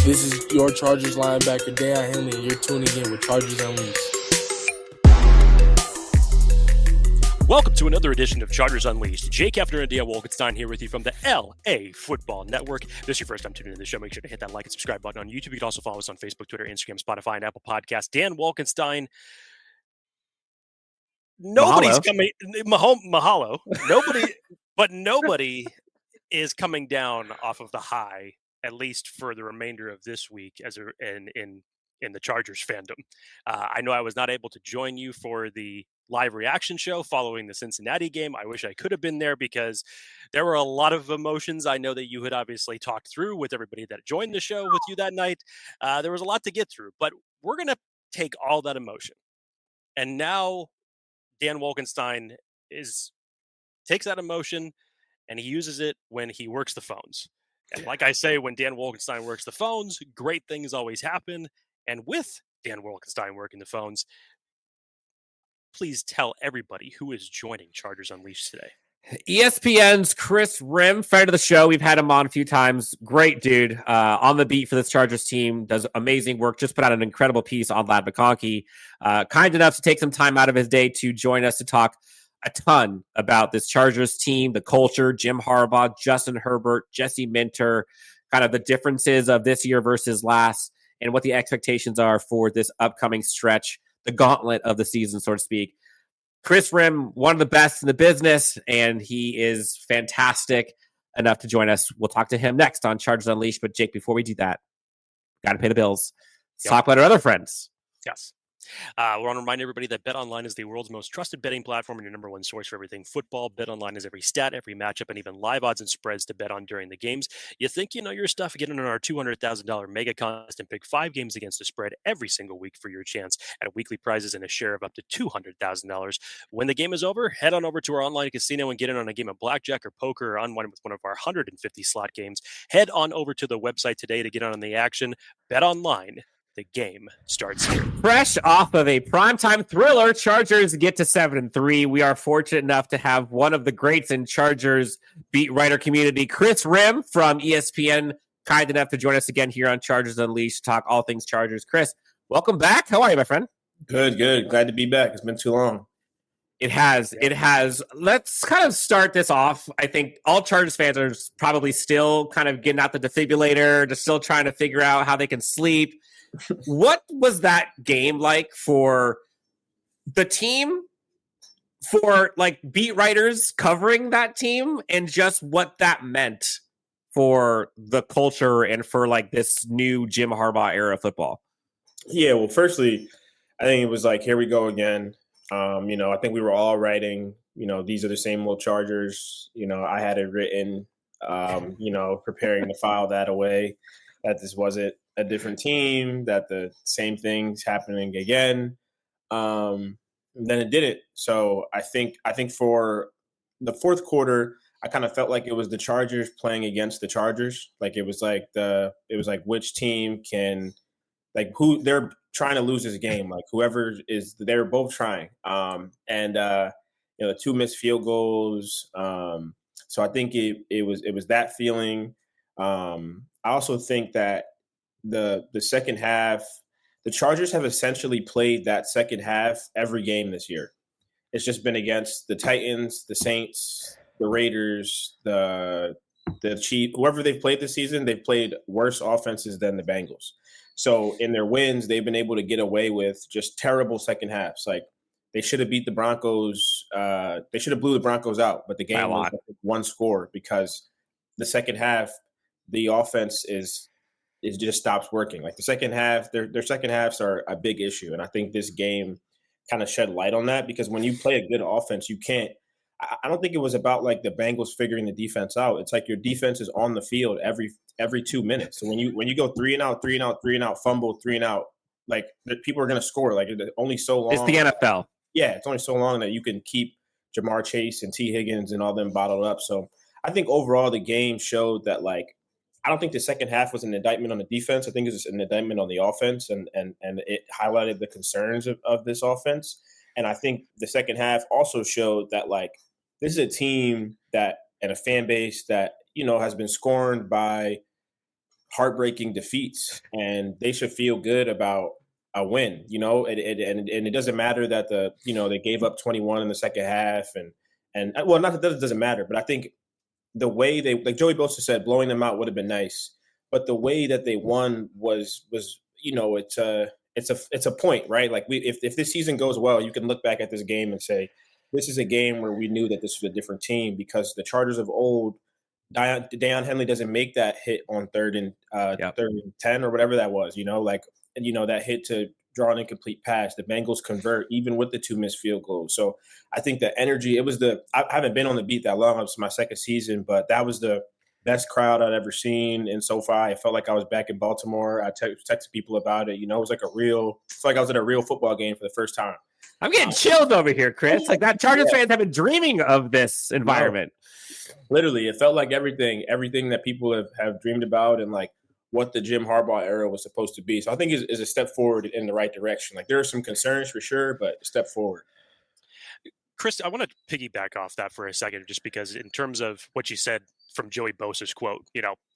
This is your Chargers linebacker, Dan Henley, and you're tuning in with Chargers Unleashed. Welcome to another edition of Chargers Unleashed. Jake Hefner and Dan Wolkenstein here with you from the LAFB Network. If this is your first time tuning in to the show, make sure to hit that like and subscribe button on YouTube. You can also follow us on Facebook, Twitter, Instagram, Spotify, and Apple Podcasts. Dan Wolkenstein. Nobody's coming. Mahalo. Nobody is coming down off of the high, at least for the remainder of this week, in the Chargers fandom. I know I was not able to join you for the live reaction show following the Cincinnati game. I wish I could have been there because there were a lot of emotions. I know that you had obviously talked through with everybody that joined the show with you that night. There was a lot to get through, but we're going to take all that emotion. And now Dan Wolkenstein takes that emotion and he uses it when he works the phones. And like I say, when Dan Wolkenstein works the phones, great things always happen. And with Dan Wolkenstein working the phones, please tell everybody who is joining Chargers Unleashed today. ESPN's Kris Rhim, friend of the show. We've had him on a few times. Great dude. On the beat for this Chargers team. Does amazing work. Just put out an incredible piece on Lad McConkey. Kind enough to take some time out of his day to join us to talk a ton about this Chargers team, the culture, Jim Harbaugh, Justin Herbert, Jesse Minter, kind of the differences of this year versus last, and what the expectations are for this upcoming stretch, the gauntlet of the season, so to speak. Kris Rhim, one of the best in the business, and he is fantastic enough to join us. We'll talk to him next on Chargers Unleashed. But Jake, before we do that, got to pay the bills. Let's talk about our other friends. Yes. We want to remind everybody that BetOnline is the world's most trusted betting platform and your number one source for everything football. BetOnline has every stat, every matchup, and even live odds and spreads to bet on during the games. You think you know your stuff? Get in on our $200,000 mega contest and pick 5 games against the spread every single week for your chance at weekly prizes and a share of up to $200,000. When the game is over, head on over to our online casino and get in on a game of blackjack or poker or unwind with one of our 150 slot games. Head on over to the website today to get on the action. BetOnline. The game starts here. Fresh off of a primetime thriller, Chargers get to 7-3. We are fortunate enough to have one of the greats in Chargers beat writer community, Kris Rhim from ESPN, kind enough to join us again here on Chargers Unleashed, talk all things Chargers. Kris, welcome back. How are you, my friend? Good. Glad to be back. It's been too long. It has. Let's kind of start this off. I think all Chargers fans are probably still kind of getting out the defibrillator, just still trying to figure out how they can sleep. What was that game like for the team, for like beat writers covering that team, and just what that meant for the culture and for like this new Jim Harbaugh era of football? Yeah, well, firstly, I think it was like, here we go again. I think we were all writing, these are the same old Chargers. I had it written, preparing to file that away, that this wasn't a different team, that the same thing's happening again. Then it didn't. So I think for the fourth quarter, I kind of felt like it was the Chargers playing against the Chargers. Like it was like which team can, like, who they're trying to lose this game. Like whoever is, they're both trying. The 2 missed field goals. So I think it was that feeling. I also think that the second half, the Chargers have essentially played that second half every game this year. It's just been against the Titans, the Saints, the Raiders, the Chiefs, whoever they've played this season, they've played worse offenses than the Bengals. So in their wins, they've been able to get away with just terrible second halves. Like they should have beat the Broncos. They should have blew the Broncos out, but the game was one score because the second half, the offense it just stops working. Like the second half, their second halves are a big issue. And I think this game kind of shed light on that because when you play a good offense, you can't – I don't think it was about like the Bengals figuring the defense out. It's like your defense is on the field every 2 minutes. So when you go 3 and out, fumble, 3 and out, like people are going to score. Like only so long. It's the NFL. Yeah, it's only so long that you can keep Jamar Chase and T. Higgins and all them bottled up. So I think overall the game showed that, like, I don't think the second half was an indictment on the defense. I think it was an indictment on the offense, and it highlighted the concerns of this offense. And I think the second half also showed that, like, this is a team that and a fan base that, has been scorned by heartbreaking defeats, and they should feel good about a win. And it doesn't matter that they gave up 21 in the second half, and well, not that it doesn't matter, but I think the way they, like Joey Bosa said, blowing them out would have been nice, but the way that they won was it's a point, right? Like if this season goes well, you can look back at this game and say this is a game where we knew that this was a different team, because the Chargers of old, Deion Henley doesn't make that hit on third and 10 or whatever that was, that hit to draw an incomplete pass. The Bengals convert even with the 2 missed field goals. So I think the energy, I haven't been on the beat that long. It's my second season, but that was the best crowd I'd ever seen in SoFi. I felt like I was back in Baltimore. I texted people about it. It was like it's like I was at a real football game for the first time. I'm getting chilled over here, Chris. Like that Chargers fans have been dreaming of this environment. No, literally, it felt like everything that people have dreamed about, and like what the Jim Harbaugh era was supposed to be. So I think is a step forward in the right direction. Like there are some concerns for sure, but a step forward. Chris, I want to piggyback off that for a second, just because in terms of what you said from Joey Bosa's quote,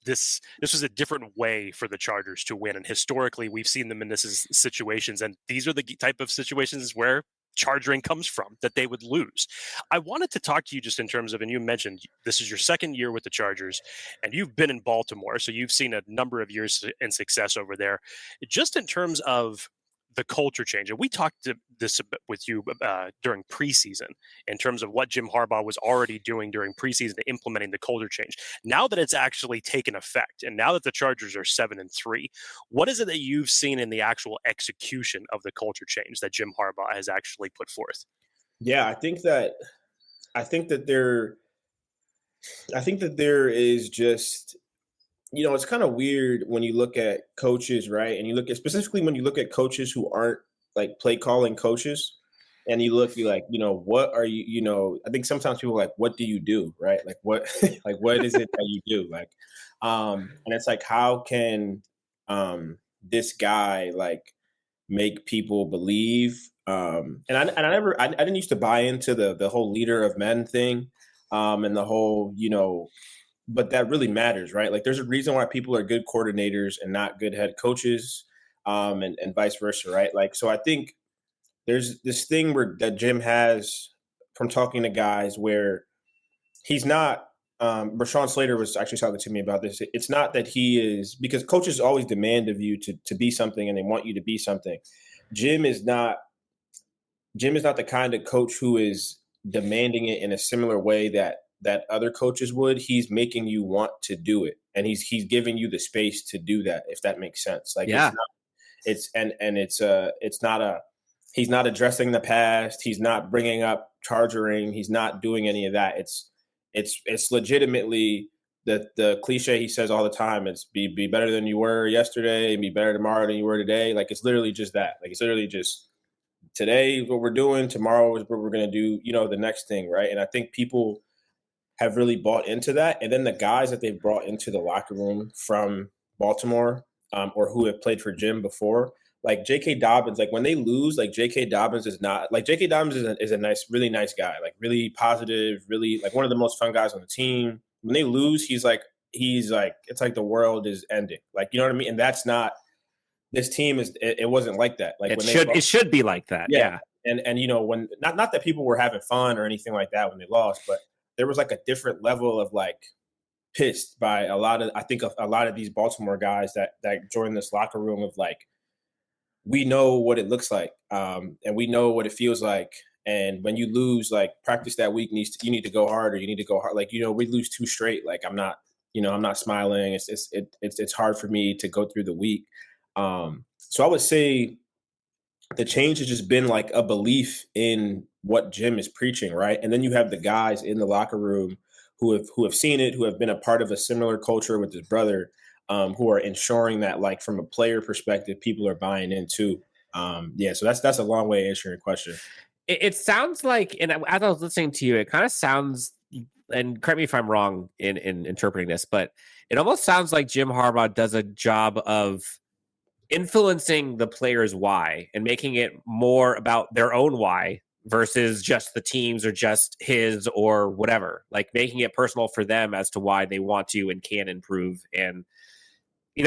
this was a different way for the Chargers to win. And historically, we've seen them in this situations. And these are the type of situations where charging comes from, that they would lose. I wanted to talk to you just in terms of, and you mentioned this is your second year with the Chargers, and you've been in Baltimore, so you've seen a number of years in success over there. Just in terms of the culture change, and we talked this with you during preseason in terms of what Jim Harbaugh was already doing during preseason to implementing the culture change. Now that it's actually taken effect, and now that the Chargers are 7-3, what is it that you've seen in the actual execution of the culture change that Jim Harbaugh has actually put forth? Yeah, I think that there is just, it's kind of weird when you look at coaches, right? And specifically when you look at coaches who aren't like play calling coaches, and you're like, what are you, I think sometimes people are like, what do you do? Right? Like what, like, what is it that you do? Like, and it's like, how can this guy like make people believe? And I didn't used to buy into the whole leader of men thing, and the whole, but that really matters, right? Like there's a reason why people are good coordinators and not good head coaches, and vice versa, right? Like, so I think there's this thing that Jim has from talking to guys where he's not, Rashawn Slater was actually talking to me about this. It's not that he is, because coaches always demand of you to be something, and they want you to be something. Jim is not the kind of coach who is demanding it in a similar way that other coaches would. He's making you want to do it, and he's giving you the space to do that, if that makes sense. Like, yeah, he's not addressing the past. He's not bringing up chargering. He's not doing any of that. It's legitimately the cliche he says all the time. It's be better than you were yesterday and be better tomorrow than you were today. Like, it's literally just that. Like, it's literally just today is what we're doing. Tomorrow is what we're going to do, the next thing. Right. And I think people have really bought into that. And then the guys that they've brought into the locker room from Baltimore, or who have played for Jim before, like J.K. Dobbins, like when they lose, like J.K. Dobbins is not, like J.K. Dobbins is a nice, really nice guy, like really positive, really like one of the most fun guys on the team. When they lose, he's like, it's like the world is ending. Like, you know what I mean? And that's not, this team it wasn't like that. Like it should be like that. Yeah. And when, not that people were having fun or anything like that when they lost, but there was like a different level of like pissed by a lot of these Baltimore guys that joined this locker room of like, we know what it looks like, and we know what it feels like. And when you lose, like practice that week you need to go hard, or you need to go hard. Like, we lose 2 straight. Like I'm not smiling. It's hard for me to go through the week. So I would say the change has just been like a belief in what Jim is preaching, right? And then you have the guys in the locker room who have seen it, who have been a part of a similar culture with his brother, who are ensuring that, like, from a player perspective, people are buying in too. So that's a long way of answering your question. It sounds like, and as I was listening to you, it kind of sounds, and correct me if I'm wrong in interpreting this, but it almost sounds like Jim Harbaugh does a job of influencing the players' why and making it more about their own why versus just the teams or just his or whatever, like making it personal for them as to why they want to and can improve. And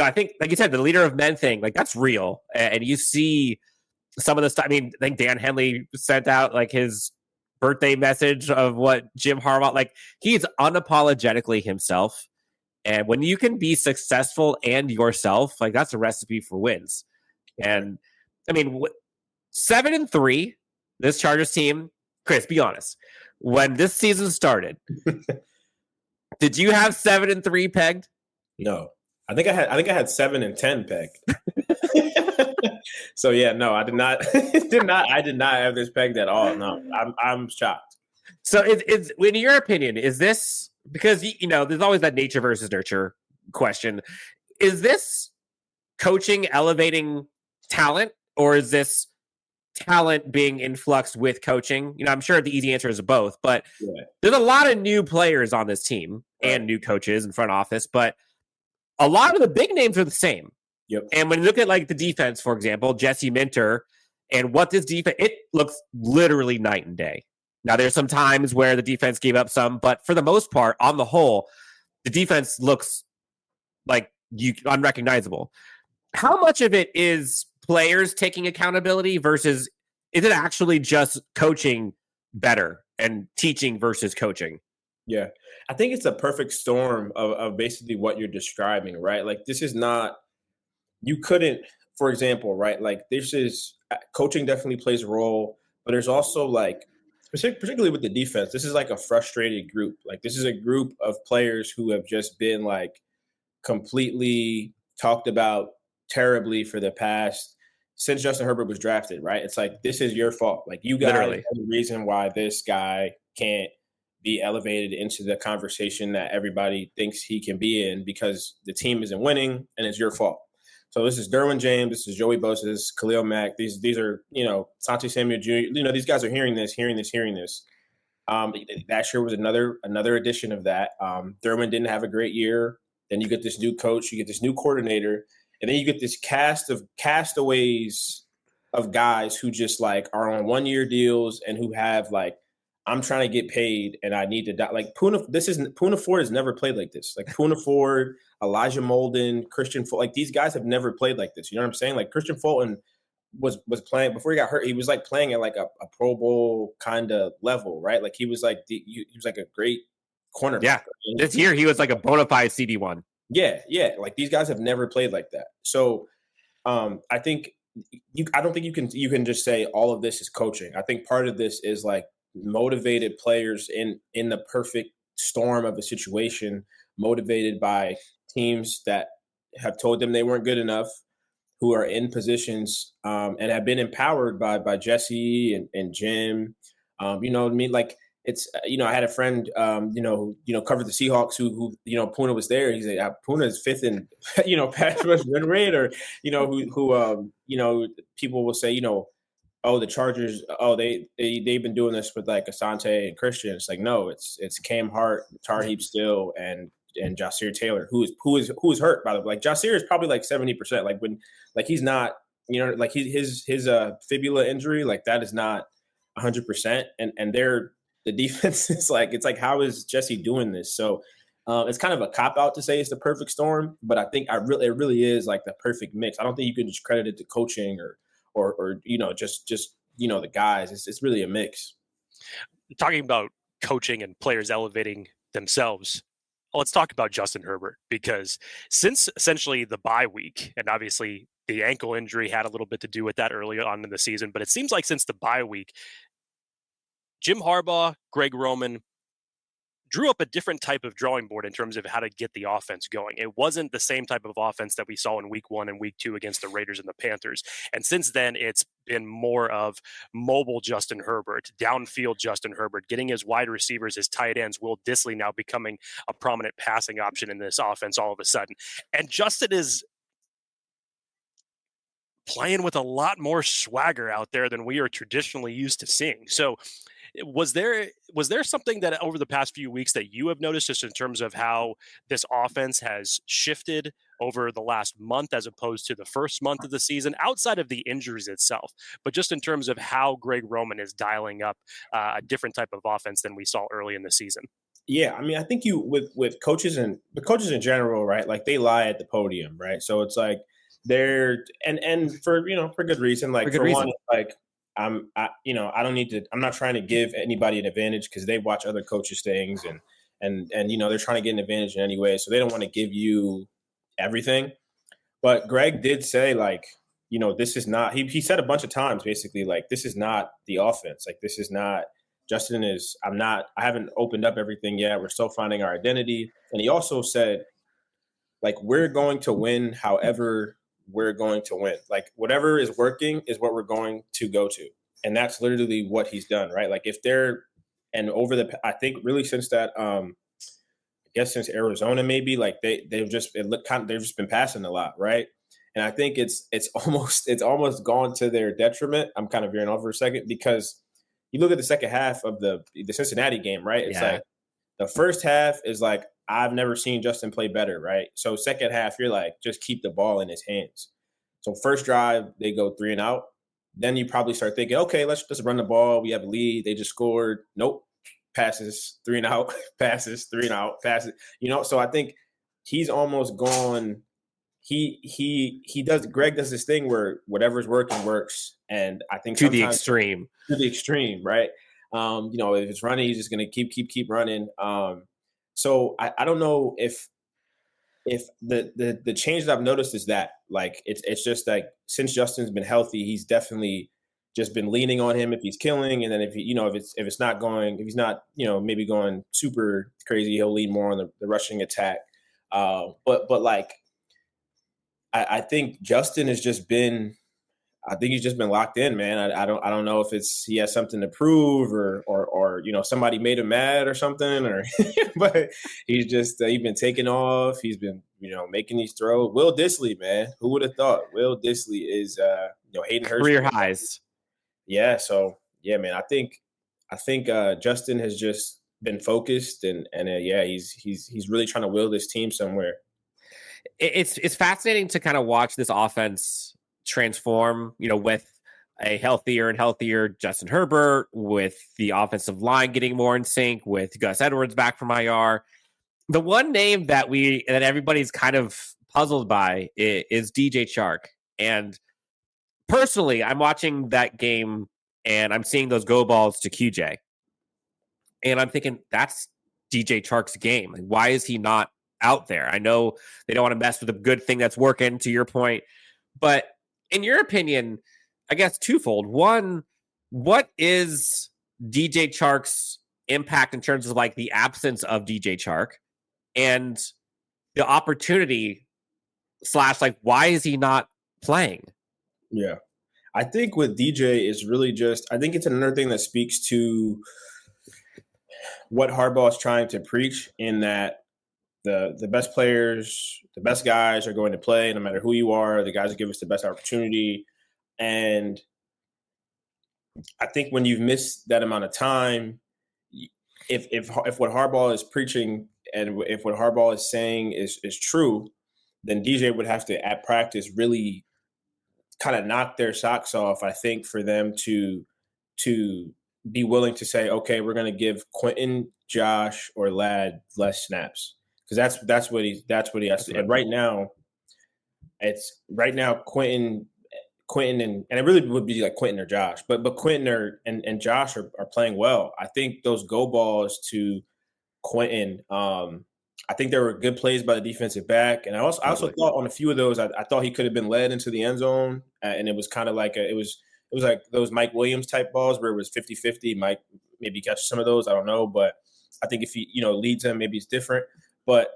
I think, like you said, the leader of men thing, like that's real. And you see some of the stuff. I mean, I think Dan Henley sent out like his birthday message of what Jim Harbaugh, like he's unapologetically himself. And when you can be successful and yourself, like that's a recipe for wins. And I mean, 7-3, this Chargers team, Kris, be honest. When this season started, did you have 7-3 pegged? No. I think I had 7-10 pegged. So yeah, no, I did not I did not have this pegged at all. No. I'm shocked. So it's in your opinion, is this because there's always that nature versus nurture question. Is this coaching elevating talent, or is this talent being influxed with coaching? I'm sure the easy answer is both, but there's a lot of new players on this team and new coaches and front office, but a lot of the big names are the same. Yep. And when you look at like the defense, for example, Jesse Minter and what this defense, it looks literally night and day. Now there's some times where the defense gave up some, but for the most part, on the whole, the defense looks like unrecognizable. How much of it is players taking accountability versus is it actually just coaching better and teaching versus coaching? Yeah, I think it's a perfect storm of basically what you're describing, right? Like this is not, you couldn't, for example, right? Like this is, coaching definitely plays a role, but there's also like, particularly with the defense, this is like a frustrated group. Like this is a group of players who have just been like completely talked about terribly for the past, since Justin Herbert was drafted, right? It's like, this is your fault. Like you guys are the reason why this guy can't be elevated into the conversation that everybody thinks he can be in because the team isn't winning and it's your fault. So this is Derwin James, this is Joey Bosa, this is Khalil Mack. These are, Santi Samuel Jr. These guys are hearing this. That sure was another edition of that. Derwin didn't have a great year. Then you get this new coach, you get this new coordinator, and then you get this cast of castaways of guys who just like are on 1-year deals and who have like, I'm trying to get paid and I need to die. Like Poona Ford has never played like this. Like Poona Ford, Elijah Molden, Christian Fulton, like these guys have never played like this. You know what I'm saying? Like Christian Fulton was playing before he got hurt. He was like playing at like a Pro Bowl kind of level, right? Like he was like he was like a great cornerback. Yeah, this year he was like a bona fide CD1. Yeah. Like these guys have never played like that. So I think I don't think you can just say all of this is coaching. I think part of this is like motivated players in the perfect storm of a situation, motivated by teams that have told them they weren't good enough, who are in positions and have been empowered by Jesse and Jim. You know what I mean? Like it's, I had a friend, who covered the Seahawks who Poona was there. He's like, Poona is fifth in, pass rush win rate, or, who people will say, oh, the Chargers, they've been doing this with like Asante and Christian. It's like, no, it's Cam Hart, Tarheeb Still, and Jasir Taylor, who is hurt, by the way. Like Jasir is probably like 70%. Like when, like he's not, like his fibula injury, like that is not 100%. And the defense is like, it's like, how is Jesse doing this? So it's kind of a cop out to say it's the perfect storm, but I think it really is like the perfect mix. I don't think you can just credit it to coaching or just the guys. It's really a mix. Talking about coaching and players elevating themselves, let's talk about Justin Herbert, because since essentially the bye week, and obviously the ankle injury had a little bit to do with that early on in the season, but it seems like since the bye week, Jim Harbaugh, Greg Roman drew up a different type of drawing board in terms of how to get the offense going. It wasn't the same type of offense that we saw in week 1 and week 2 against the Raiders and the Panthers. And since then, it's been more of mobile Justin Herbert, downfield Justin Herbert, getting his wide receivers, his tight ends, Will Dissly now becoming a prominent passing option in this offense all of a sudden. And Justin is playing with a lot more swagger out there than we are traditionally used to seeing. So was there something that over the past few weeks that you have noticed just in terms of how this offense has shifted over the last month as opposed to the first month of the season, outside of the injuries itself, but just in terms of how Greg Roman is dialing up a different type of offense than we saw early in the season? Yeah, I mean, I think you with coaches and the coaches in general, right? Like they lie at the podium, right? So it's like they're and for for good reason. Like for one, like I don't need to. I'm not trying to give anybody an advantage because they watch other coaches' things and they're trying to get an advantage in any way, so they don't want to give you everything. But Greg did say like this is not. He said a bunch of times basically like this is not the offense. Like this is not. Justin is, I haven't opened up everything yet. We're still finding our identity. And he also said, like, we're going to win however we're going to win. Like, whatever is working is what we're going to go to. And that's literally what he's done, right? Like, I think really since that, I guess since Arizona maybe, like they've just been passing a lot, right? And I think it's almost gone to their detriment. I'm kind of veering off for a second because you look at the second half of the Cincinnati game, right? It's like the first half is like, I've never seen Justin play better, right? So second half, you're like, just keep the ball in his hands. So first drive, they go 3 and out. Then you probably start thinking, okay, let's just run the ball. We have a lead. They just scored. Nope. Passes, 3 and out. Passes, 3 and out. Passes. So I think he's almost gone. Greg does this thing where whatever's working works. And I think to the extreme, right? If it's running, he's just going to keep running. So I don't know if the change that I've noticed is that like it's just like since Justin's been healthy, he's definitely just been leaning on him if he's killing, and then if it's not going, if he's not maybe going super crazy, he'll lean more on the rushing attack. But like I think Justin has just been. I think he's just been locked in, man. I don't know if he has something to prove or somebody made him mad or something, or but he's been taking off. He's been making these throws. Will Dissly, man, who would have thought? Will Dissly is Hayden Hurst career highs. Yeah, so yeah, man. I think Justin has just been focused and he's really trying to will this team somewhere. It's fascinating to kind of watch this offense transform, with a healthier and healthier Justin Herbert, with the offensive line getting more in sync, with Gus Edwards back from IR. The one name that everybody's kind of puzzled by is DJ Chark. And personally, I'm watching that game and I'm seeing those go balls to QJ. And I'm thinking, that's DJ Chark's game. Like, why is he not out there? I know they don't want to mess with a good thing that's working, to your point. But in your opinion, I guess twofold. One, what is DJ Chark's impact in terms of like the absence of DJ Chark and the opportunity / like why is he not playing? Yeah. I think with DJ is really just, I think it's another thing that speaks to what Harbaugh is trying to preach in that the best players, the best guys are going to play no matter who you are. The guys that give us the best opportunity. And I think when you've missed that amount of time, if what Harbaugh is preaching and if what Harbaugh is saying is true, then DJ would have to, at practice, really kind of knock their socks off, I think, for them to be willing to say, okay, we're going to give Quentin, Josh, or Ladd less snaps. Because that's what he has to. And right now, Quentin and it really would be like Quentin or Josh, but Quentin and Josh are playing well. I think those go balls to Quentin, I think there were good plays by the defensive back, and I also thought on a few of those, I thought he could have been led into the end zone, and it was kind of like it was like those Mike Williams type balls where it was 50-50. Mike maybe catch some of those, I don't know, but I think if he leads him, maybe it's different. But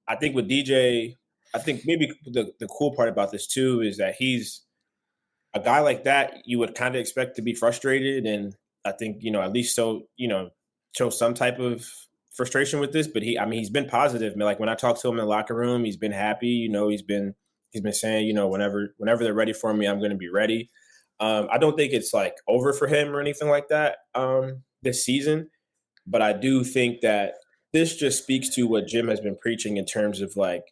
I think with DJ, I think maybe the cool part about this too is that he's a guy like that you would kind of expect to be frustrated, and I think at least show some type of frustration with this. But he's been positive. Like when I talked to him in the locker room, he's been happy. He's been saying whenever they're ready for me, I'm going to be ready. I don't think it's like over for him or anything like that this season, but I do think that this just speaks to what Jim has been preaching in terms of like,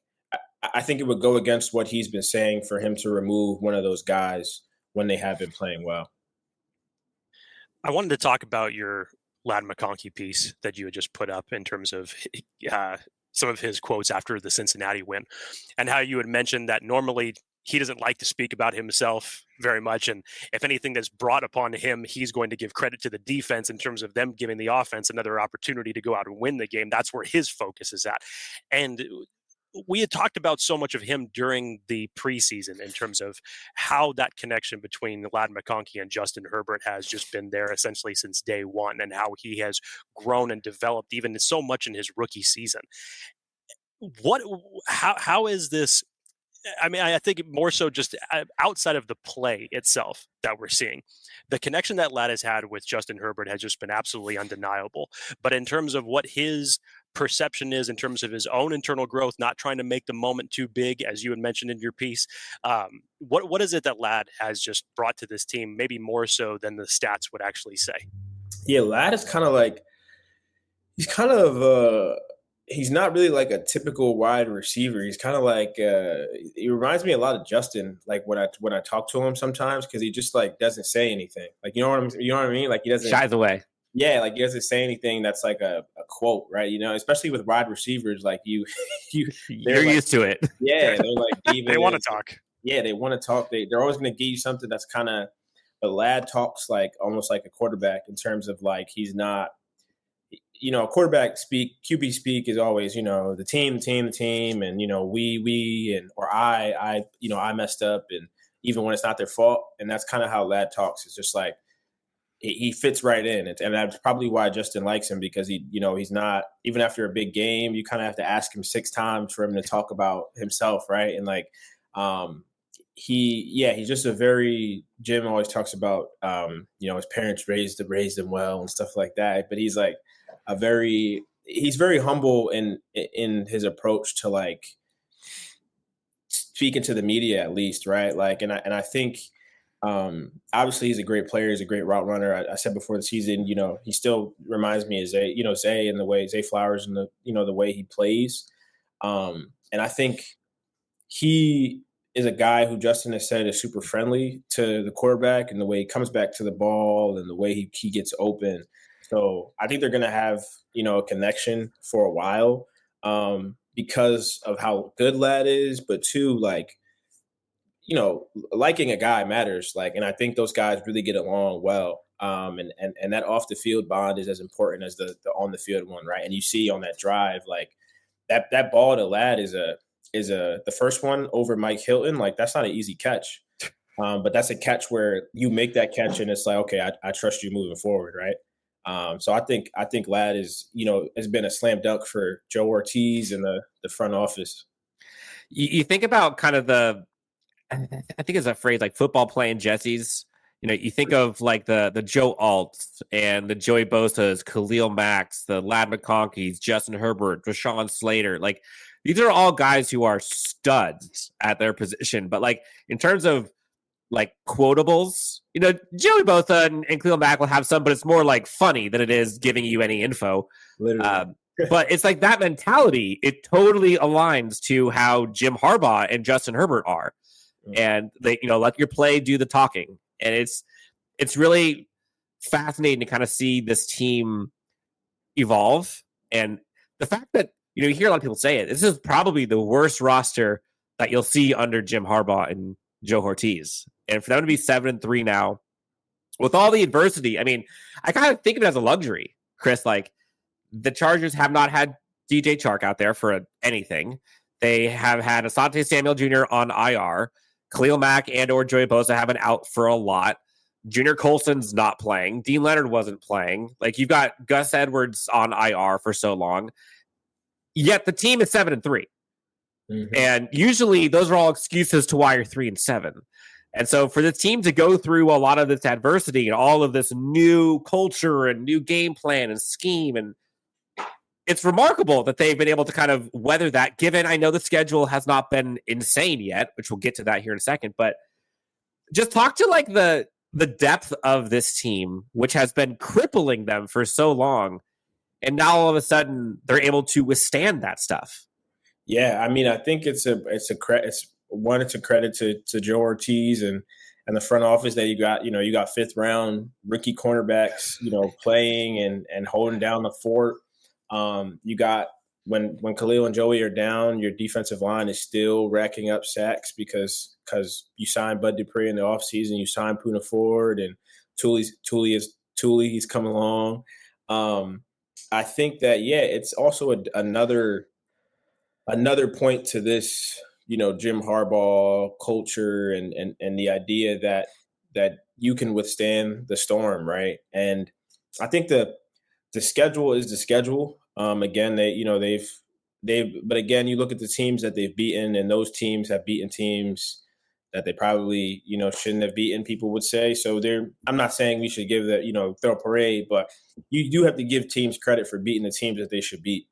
I think it would go against what he's been saying for him to remove one of those guys when they have been playing well. I wanted to talk about your Lad McConkey piece that you had just put up in terms of some of his quotes after the Cincinnati win, and how you had mentioned that normally he doesn't like to speak about himself very much. And if anything that's brought upon him, he's going to give credit to the defense in terms of them giving the offense another opportunity to go out and win the game. That's where his focus is at. And we had talked about so much of him during the preseason in terms of how that connection between Lad McConkey and Justin Herbert has just been there essentially since day one, and how he has grown and developed even so much in his rookie season. How is this? I mean, I think more so just outside of the play itself that we're seeing, the connection that Lad has had with Justin Herbert has just been absolutely undeniable. But in terms of what his perception is in terms of his own internal growth, not trying to make the moment too big, as you had mentioned in your piece, what is it that Lad has just brought to this team, maybe more so than the stats would actually say? Yeah, Lad is kind of like, he's not really like a typical wide receiver. He's kind of like he reminds me a lot of Justin. Like when I talk to him sometimes, because he just like doesn't say anything. Like you know what I mean? Like he doesn't shies away. Yeah, like he doesn't say anything that's like a quote, right? You know, especially with wide receivers, like you're like, used to it. Yeah, they're like they want to talk. Yeah, they want to talk. They're always going to give you something that's kind of. But Lad talks like almost like a quarterback in terms of like he's not. You know, quarterback speak, QB speak is always, you know, the team, and, you know, we, and, or I messed up, and even when it's not their fault. And that's kind of how Lad talks. It's just like, he fits right in. And that's probably why Justin likes him, because he's not, even after a big game, you kind of have to ask him 6 times for him to talk about himself. Right. And like, he's just a very, Jim always talks about, his parents raised him well and stuff like that. But he's like, he's very humble in his approach to like speaking to the media, at least, right? Like, and I think obviously he's a great player, he's a great route runner. I said before the season, you know, he still reminds me of Zay and the way Zay Flowers and the way he plays. And I think he is a guy who Justin has said is super friendly to the quarterback, and the way he comes back to the ball and the way he gets open. So I think they're going to have, a connection for a while because of how good Lad is. But too, like, liking a guy matters. Like, and I think those guys really get along well. And that off the field bond is as important as the on the field one, right? And you see on that drive, like that ball to Lad is the first one over Mike Hilton. Like, that's not an easy catch. But that's a catch where you make that catch and it's like, okay, I trust you moving forward, right? So I think Lad is, has been a slam dunk for Joe Hortiz and the front office. You think about kind of I think it's a phrase like football playing Jesse's. You think of like the Joe Alts and the Joey Bosa's, Khalil Mack's, the Lad McConkeys, Justin Herbert, Rashawn Slater. Like, these are all guys who are studs at their position. But like in terms of like quotables, Joey Bosa and Khalil Mack will have some, but it's more like funny than it is giving you any info. But it's like that mentality, it totally aligns to how Jim Harbaugh and Justin Herbert are. And they, let your play do the talking. And it's really fascinating to kind of see this team evolve. And the fact that, you hear a lot of people say it, this is probably the worst roster that you'll see under Jim Harbaugh and Joe Hortiz. And for them to be 7-3 now, with all the adversity, I mean, I kind of think of it as a luxury, Chris. Like, the Chargers have not had DJ Chark out there for anything. They have had Asante Samuel Jr. on IR. Khalil Mack and or Joey Bosa have been out for a lot. Junior Colson's not playing. Dean Leonard wasn't playing. Like, you've got Gus Edwards on IR for so long. Yet the team is 7-3. Mm-hmm. And usually those are all excuses to why you're 3-7. And so for the team to go through a lot of this adversity and all of this new culture and new game plan and scheme, and it's remarkable that they've been able to kind of weather that, given I know the schedule has not been insane yet, which we'll get to that here in a second. But just talk to like the depth of this team, which has been crippling them for so long. And now all of a sudden they're able to withstand that stuff. Yeah, I mean, I think it's a credit to Joe Hortiz and the front office that you got fifth round rookie cornerbacks, playing and holding down the fort. You got when Khalil and Joey are down, your defensive line is still racking up sacks because you signed Bud Dupree in the offseason, you signed Poona Ford, and Thule, he's come along. I think that, it's also another point to this, Jim Harbaugh culture and the idea that you can withstand the storm, right? And I think the schedule is the schedule. Again, but again, you look at the teams that they've beaten, and those teams have beaten teams that they probably, shouldn't have beaten, people would say. So I'm not saying we should give throw a parade, but you do have to give teams credit for beating the teams that they should beat,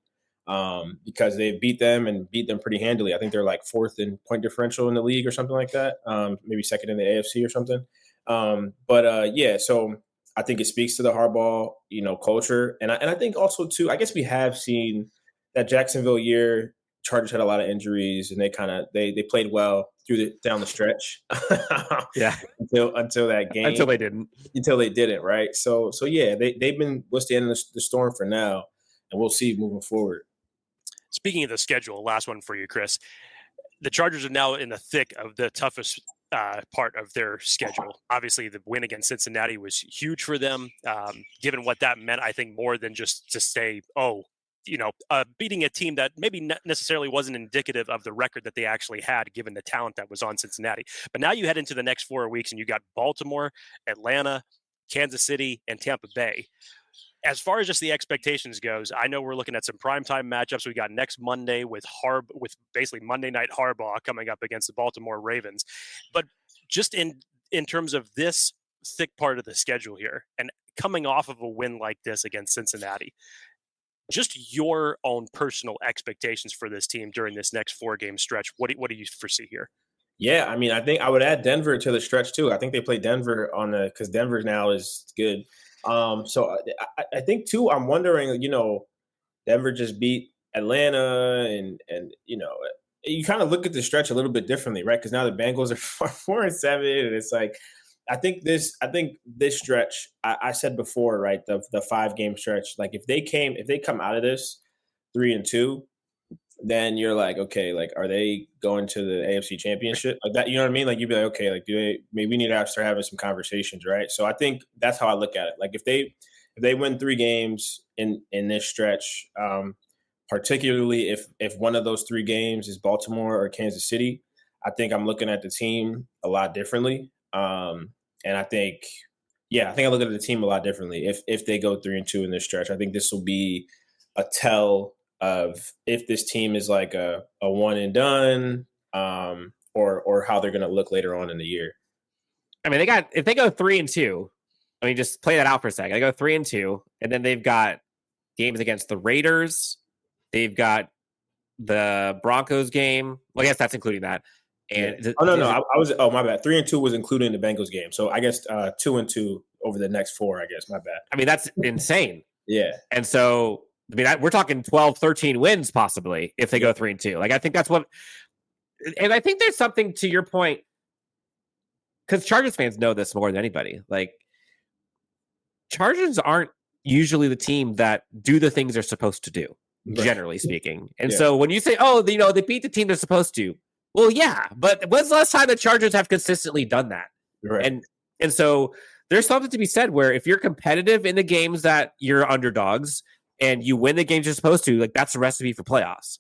because they beat them pretty handily. I think they're like fourth in point differential in the league or something like that. Maybe second in the AFC or something. So I think it speaks to the Harbaugh, culture. And I think also too, I guess we have seen that Jacksonville year, Chargers had a lot of injuries, and they played well down the stretch. Yeah. Until that game. Until they didn't, right? So they've been withstanding the storm for now, and we'll see moving forward. Speaking of the schedule, last one for you, Kris. The Chargers are now in the thick of the toughest part of their schedule. Obviously, the win against Cincinnati was huge for them, given what that meant. I think more than just to say, beating a team that maybe not necessarily wasn't indicative of the record that they actually had, given the talent that was on Cincinnati. But now you head into the next 4 weeks, and you got Baltimore, Atlanta, Kansas City, and Tampa Bay. As far as just the expectations goes, I know we're looking at some primetime matchups. We got next Monday with basically Monday Night Harbaugh coming up against the Baltimore Ravens. But just in terms of this thick part of the schedule here, and coming off of a win like this against Cincinnati, just your own personal expectations for this team during this next 4-game stretch. What do you foresee here? Yeah, I mean, I think I would add Denver to the stretch too. I think they play Denver because Denver now is good. So I think too, I'm wondering, Denver just beat Atlanta, and you kind of look at the stretch a little bit differently, right? Because now the Bengals are 4-7, and it's like, I think this stretch, I said before, right? The 5-game stretch, like if they come out of this 3-2, then you're like, okay, like, are they going to the AFC Championship? Like that, you know what I mean? Like you'd be like, okay, like maybe we need to start having some conversations, right? So I think that's how I look at it. Like if they win 3 games in this stretch, particularly if one of those 3 games is Baltimore or Kansas City, I think I'm looking at the team a lot differently. And I think I look at the team a lot differently if they go 3-2 in this stretch. I think this will be a tell of if this team is like a one and done, or how they're going to look later on in the year. I mean, if they go 3-2, I mean, just play that out for a second. They go 3-2, and then they've got games against the Raiders. They've got the Broncos game. Well, I guess that's including that. And my bad. 3-2 was including the Bengals game. So I guess 2-2 over the next 4. I guess my bad. I mean, that's insane. Yeah, and so. I mean, we're talking 12, 13 wins possibly if they go 3-2. Like, I think that's what, and I think there's something to your point, because Chargers fans know this more than anybody. Like, Chargers aren't usually the team that do the things they're supposed to do, generally speaking. And so when you say, they beat the team they're supposed to, well, yeah, but when's the last time the Chargers have consistently done that? Right. And so there's something to be said where if you're competitive in the games that you're underdogs, and you win the games you're supposed to, like, that's a recipe for playoffs.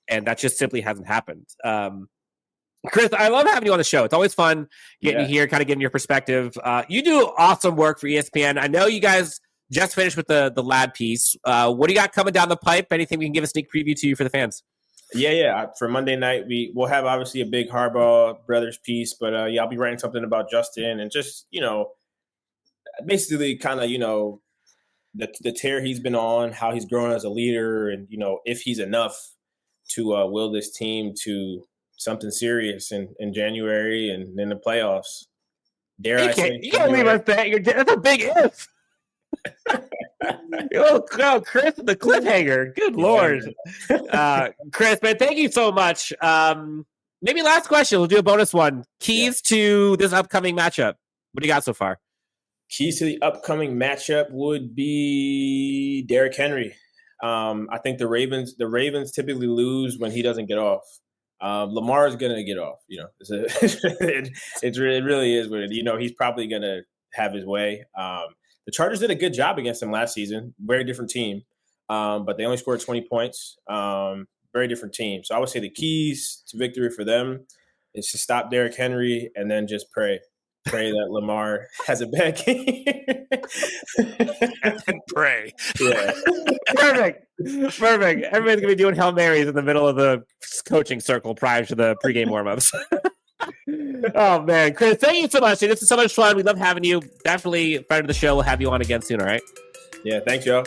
And that just simply hasn't happened. Kris, I love having you on the show. It's always fun getting you here, kind of getting your perspective. You do awesome work for ESPN. I know you guys just finished with the lab piece. What do you got coming down the pipe? Anything we can give a sneak preview to you for the fans? Yeah. For Monday night, we'll have obviously a big Harbaugh brothers piece, but I'll be writing something about Justin and just, basically kind of, the tear he's been on, how he's grown as a leader, and, if he's enough to will this team to something serious in January and in the playoffs. You can't leave us that. That's a big if. Kris, the cliffhanger. Good Lord. Kris, man, thank you so much. Maybe last question. We'll do a bonus one. Keys to this upcoming matchup. What do you got so far? Keys to the upcoming matchup would be Derrick Henry. I think the Ravens typically lose when he doesn't get off. Lamar is gonna get off. It really is weird. He's probably gonna have his way. The Chargers did a good job against him last season. Very different team, but they only scored 20 points. Very different team. So I would say the keys to victory for them is to stop Derrick Henry and then just pray that Lamar has a bad game. And pray. Yeah. Perfect. Everybody's going to be doing Hail Marys in the middle of the coaching circle prior to the pregame warm-ups. Oh, man. Kris, thank you so much. Dude. This is so much fun. We love having you. Definitely, friend of the show. We'll have you on again soon, all right? Yeah, thanks, y'all.